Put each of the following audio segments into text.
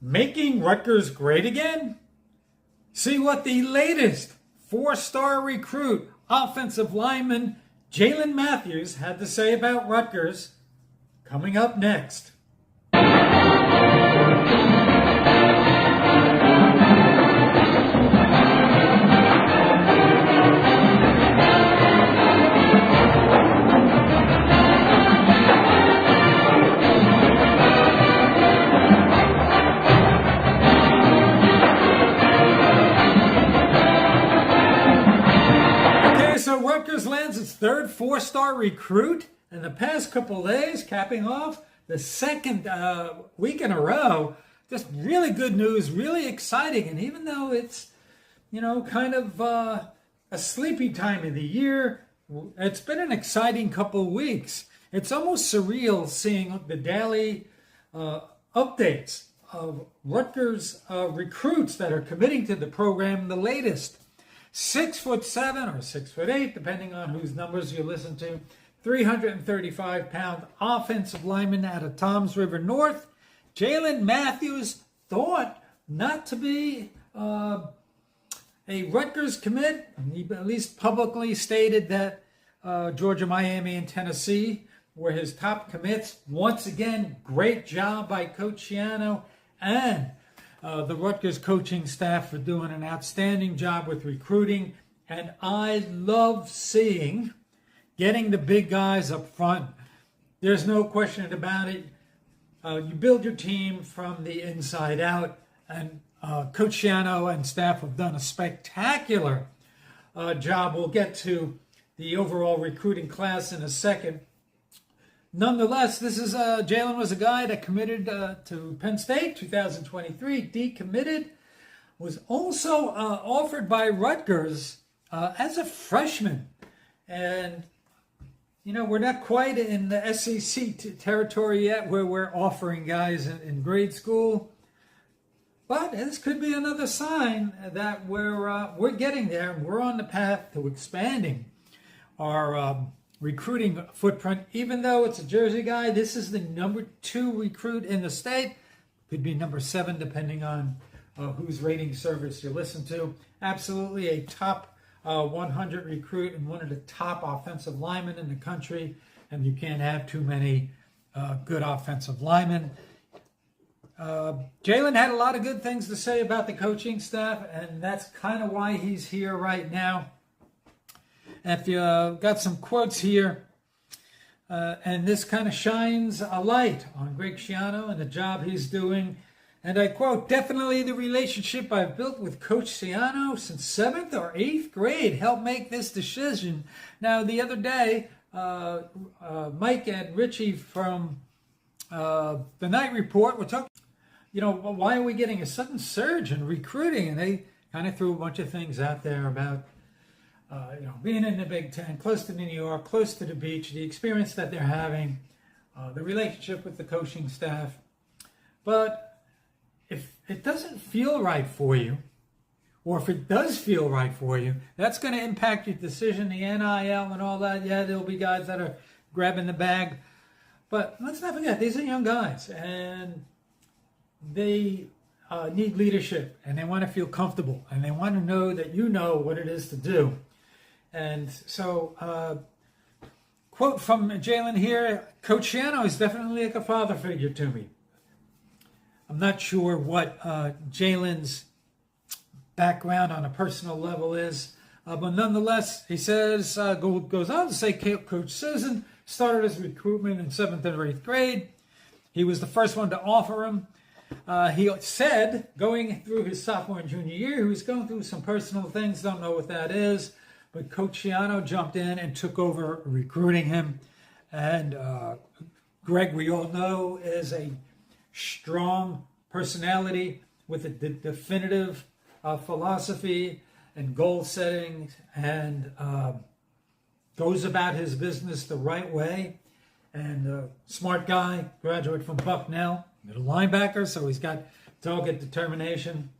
Making Rutgers great again? See what the latest four-star recruit offensive lineman Jaelyne Matthews had to say about Rutgers coming up next. So Rutgers lands its third four-star recruit in the past couple days, capping off the second week in a row. Just really good news, really exciting. And even though it's, kind of a sleepy time of the year, it's been an exciting couple of weeks. It's almost surreal seeing the daily updates of Rutgers recruits that are committing to the program, the latest. 6'7" or 6'8", depending on whose numbers you listen to. 335-pound offensive lineman out of Toms River North. Jaelyne Matthews thought not to be a Rutgers commit. He at least publicly stated that Georgia, Miami, and Tennessee were his top commits. Once again, great job by Coach Schiano and the Rutgers coaching staff for doing an outstanding job with recruiting. And I love seeing getting the big guys up front. There's no question about it. You build your team from the inside out. And Coach Schiano and staff have done a spectacular job. We'll get to the overall recruiting class in a second. Nonetheless, Jaelyne was a guy that committed to Penn State 2023, decommitted, was also offered by Rutgers as a freshman. And, we're not quite in the SEC territory yet where we're offering guys in grade school. But this could be another sign that we're getting there and we're on the path to expanding our recruiting footprint. Even though it's a Jersey guy, this is the number 2 recruit in the state. Could be number 7 depending on whose rating service you listen to. Absolutely a top 100 recruit and one of the top offensive linemen in the country. And you can't have too many good offensive linemen. Jaelyne had a lot of good things to say about the coaching staff, and that's kind of why he's here right now. If you got some quotes here, and this kind of shines a light on Greg Schiano and the job he's doing. And I quote, "Definitely the relationship I've built with Coach Schiano since 7th or 8th grade helped make this decision." Now, the other day, Mike and Richie from the Night Report were talking, why are we getting a sudden surge in recruiting? And they kind of threw a bunch of things out there about being in the Big Ten, close to New York, close to the beach, the experience that they're having, the relationship with the coaching staff. But if it doesn't feel right for you, or if it does feel right for you, that's going to impact your decision, the NIL and all that. Yeah, there'll be guys that are grabbing the bag. But let's not forget, these are young guys, and they need leadership, and they want to feel comfortable, and they want to know that you know what it is to do. And so, quote from Jaelyne here, "Coach Schiano is definitely like a father figure to me." I'm not sure what Jaelyne's background on a personal level is, but nonetheless, he says, goes on to say, Coach Susan started his recruitment in 7th and 8th grade. He was the first one to offer him. He said, going through his sophomore and junior year, he was going through some personal things, don't know what that is, but Coach Schiano jumped in and took over recruiting him. And Greg, we all know, is a strong personality with a definitive philosophy and goal setting, and goes about his business the right way. And smart guy, graduate from Bucknell, middle linebacker, so he's got dogged determination.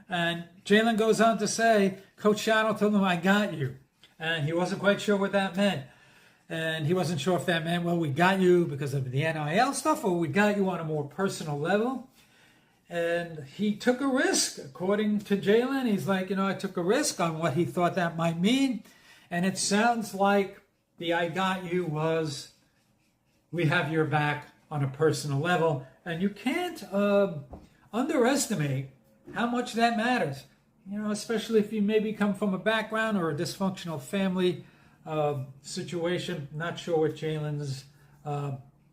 And Jaelyne goes on to say, Coach Schiano told him, "I got you." And he wasn't quite sure what that meant. And he wasn't sure if that meant, well, we got you because of the NIL stuff, or we got you on a more personal level. And he took a risk, according to Jaelyne. He's like, I took a risk on what he thought that might mean. And it sounds like the "I got you" was, we have your back on a personal level. And you can't underestimate how much that matters. Especially if you maybe come from a background or a dysfunctional family situation. Not sure what Jaelyne's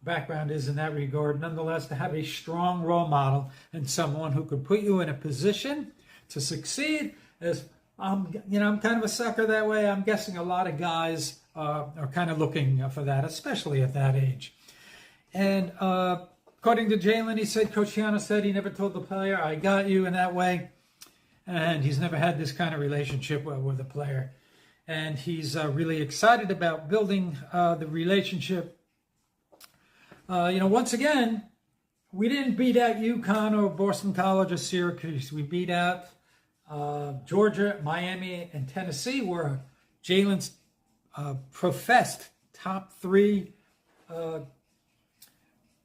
background is in that regard. Nonetheless, to have a strong role model and someone who could put you in a position to succeed is, I'm kind of a sucker that way. I'm guessing a lot of guys are kind of looking for that, especially at that age. And according to Jaelyne, he said, Coach Shiano said he never told the player, "I got you," in that way. And he's never had this kind of relationship with a player. And he's really excited about building the relationship. Once again, we didn't beat out UConn or Boston College or Syracuse. We beat out Georgia, Miami, and Tennessee, were Jaelyne's professed top 3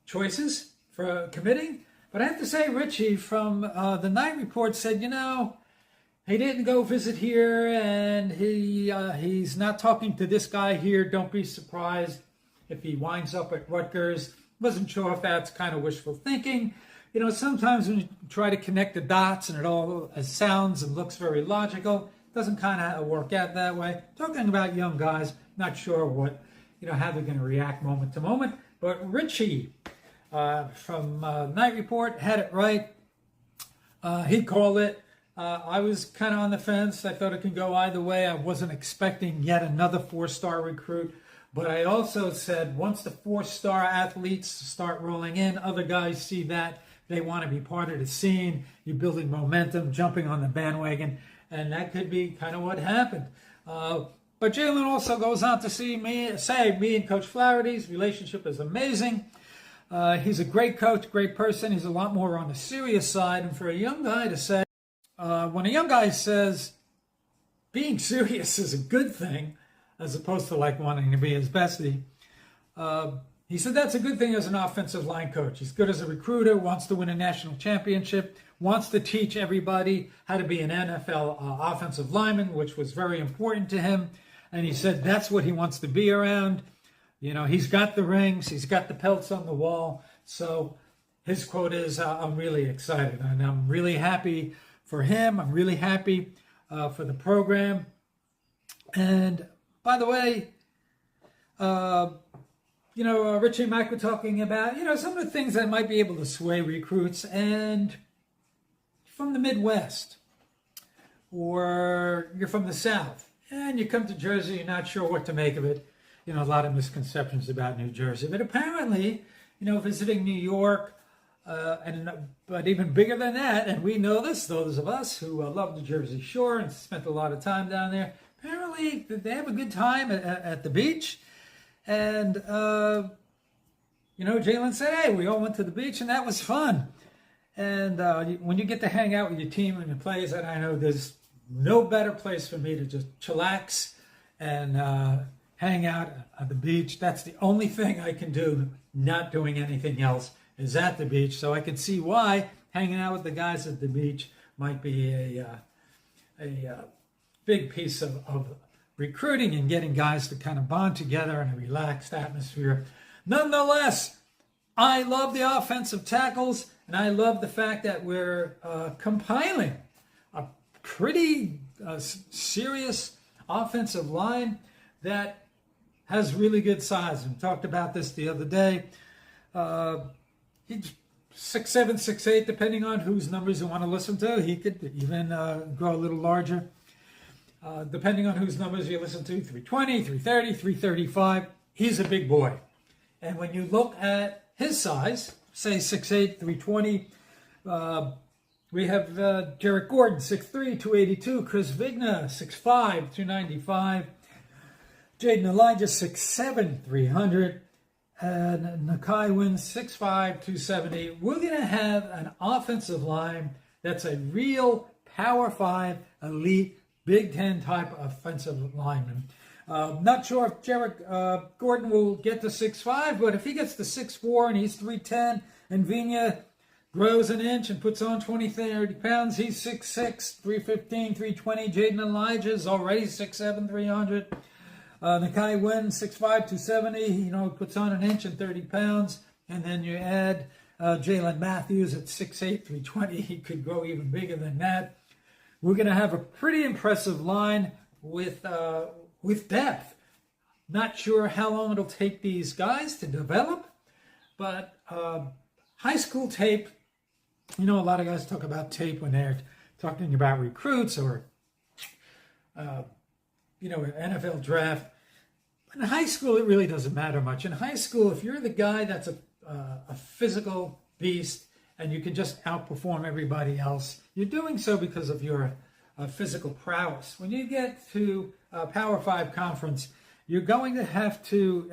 choices for committing. But I have to say, Richie from the Night Report said, he didn't go visit here, and he's not talking to this guy here. Don't be surprised if he winds up at Rutgers. Wasn't sure if that's kind of wishful thinking. Sometimes when you try to connect the dots and it all sounds and looks very logical, it doesn't kind of work out that way. Talking about young guys, not sure what, how they're going to react moment to moment. But Richie from Night Report had it right. He called it. I was kind of on the fence. I thought it could go either way. I wasn't expecting yet another 4-star recruit. But I also said once the 4-star athletes start rolling in, other guys see that. They want to be part of the scene. You're building momentum, jumping on the bandwagon. And that could be kind of what happened. But Jaelyne also goes on to say me and Coach Flaherty's relationship is amazing. He's a great coach, great person. He's a lot more on the serious side. And for a young guy to say, when a young guy says being serious is a good thing, as opposed to like wanting to be his bestie, he said that's a good thing as an offensive line coach. He's good as a recruiter, wants to win a national championship, wants to teach everybody how to be an NFL offensive lineman, which was very important to him. And he said that's what he wants to be around. He's got the rings, he's got the pelts on the wall. So his quote is, "I'm really excited, and I'm really happy for him. I'm really happy for the program." And by the way, Richie and Mike were talking about, some of the things that might be able to sway recruits. And from the Midwest, or you're from the South, and you come to Jersey, you're not sure what to make of it. A lot of misconceptions about New Jersey. But apparently, visiting New York, but even bigger than that, and we know this, those of us who love the Jersey Shore and spent a lot of time down there, apparently they have a good time at the beach. And, Jaelyne said, "Hey, we all went to the beach and that was fun." And when you get to hang out with your team and your players, and I know there's no better place for me to just chillax and hang out at the beach. That's the only thing I can do, not doing anything else, is at the beach. So I can see why hanging out with the guys at the beach might be a big piece of recruiting and getting guys to kind of bond together in a relaxed atmosphere. Nonetheless, I love the offensive tackles, and I love the fact that we're compiling a pretty serious offensive line that has really good size. We talked about this the other day. He's 6'7", 6'8", depending on whose numbers you want to listen to. He could even grow a little larger. Depending on whose numbers you listen to, 320, 330, 335. He's a big boy. And when you look at his size, say 6'8", 320, we have Jarrett Gordon, 6'3", 282. Chris Vigna, 6'5", 295. Jaden Elijah, 6'7", 300. And Nakai Wins, 6'5", 270. We're going to have an offensive line that's a real Power 5 elite Big Ten type offensive lineman. Not sure if Jarrett Gordon will get to 6'5", but if he gets to 6'4", and he's 310, and Vigna grows an inch and puts on 20, 30 pounds. He's 6'6", 315, 320. Jaden Elijah is already 6'7", 300. Nakai Wen, 6'5", 270. Puts on an inch and 30 pounds. And then you add Jaelyne Matthews at 6'8", 320. He could grow even bigger than that. We're going to have a pretty impressive line with depth. Not sure how long it'll take these guys to develop, but high school tape, a lot of guys talk about tape when they're talking about recruits or, an NFL draft. In high school, it really doesn't matter much. In high school, if you're the guy that's a physical beast and you can just outperform everybody else, you're doing so because of your physical prowess. When you get to Power 5 conference, you're going to have to,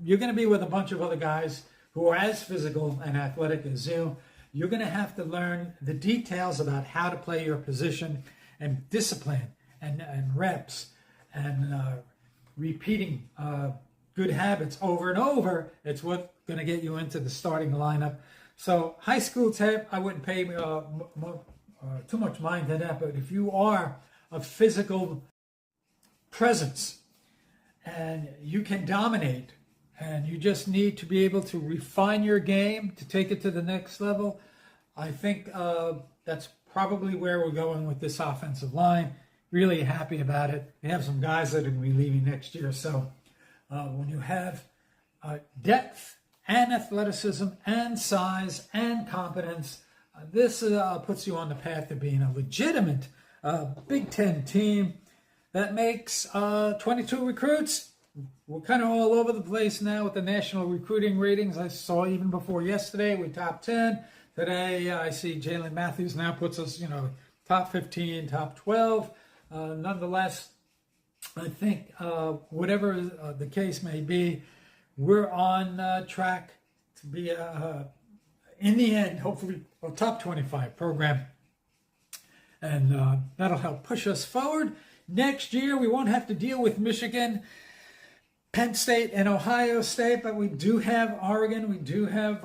you're going to be with a bunch of other guys who are as physical and athletic as you. You're going to have to learn the details about how to play your position and discipline and reps and repeating good habits over and over. It's what's going to get you into the starting lineup. So high school tape, I wouldn't pay too much mind to that, but if you are a physical presence and you can dominate and you just need to be able to refine your game to take it to the next level, I think that's probably where we're going with this offensive line. Really happy about it. We have some guys that are going to be leaving next year. So when you have depth and athleticism and size and competence, this puts you on the path to being a legitimate Big Ten team that makes 22 recruits. We're kind of all over the place now with the national recruiting ratings. I saw even before yesterday, we top 10. Today, I see Jaelyne Matthews now puts us, top 15, top 12. Nonetheless, I think whatever the case may be, we're on track to be, in the end, hopefully, a top 25 program. And that'll help push us forward. Next year, we won't have to deal with Michigan, Penn State, and Ohio State, but we do have Oregon. We do have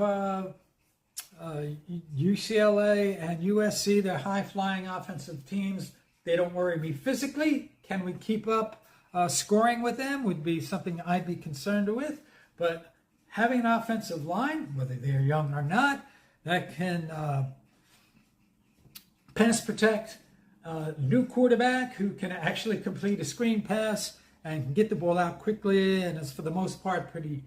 UCLA and USC. They're high-flying offensive teams. They don't worry me physically. Can we keep up scoring with them would be something I'd be concerned with. But having an offensive line, whether they're young or not, that can pass protect, new quarterback who can actually complete a screen pass and can get the ball out quickly and is for the most part pretty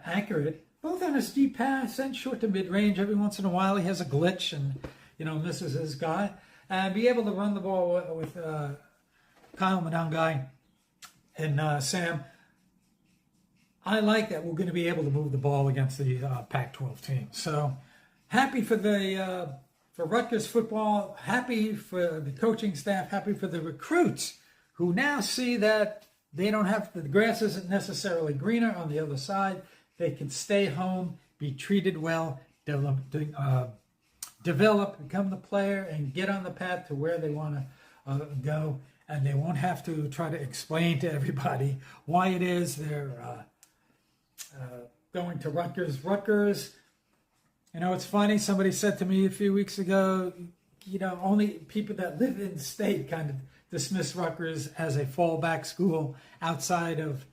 accurate, both on his deep pass and short to mid-range. Every once in a while he has a glitch and misses his guy. And be able to run the ball with Kyle Monangai and Sam. I like that we're going to be able to move the ball against the Pac-12 team. So happy for for Rutgers football, happy for the coaching staff, happy for the recruits who now see that they don't have the grass isn't necessarily greener on the other side. They can stay home, be treated well, develop, become the player, and get on the path to where they want to go. And they won't have to try to explain to everybody why it is they're going to Rutgers. Rutgers, it's funny. Somebody said to me a few weeks ago, only people that live in the state kind of dismiss Rutgers as a fallback school outside of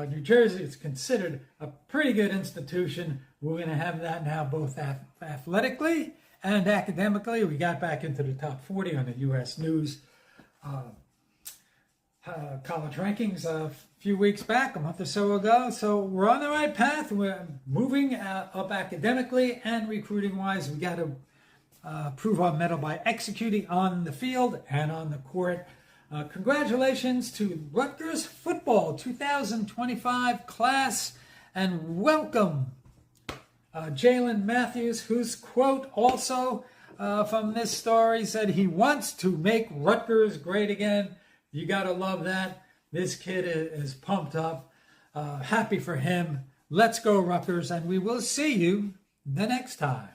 New Jersey. It's considered a pretty good institution. We're going to have that now both athletically and academically. We got back into the top 40 on the U.S. News college rankings a few weeks back, a month or so ago. So we're on the right path. We're moving up academically and recruiting-wise. We got to prove our mettle by executing on the field and on the court. Congratulations to Rutgers football 2025 class, and welcome Jaelyne Matthews, whose quote also from this story said he wants to make Rutgers great again. You got to love that. This kid is pumped up. Happy for him. Let's go, Rutgers, and we will see you the next time.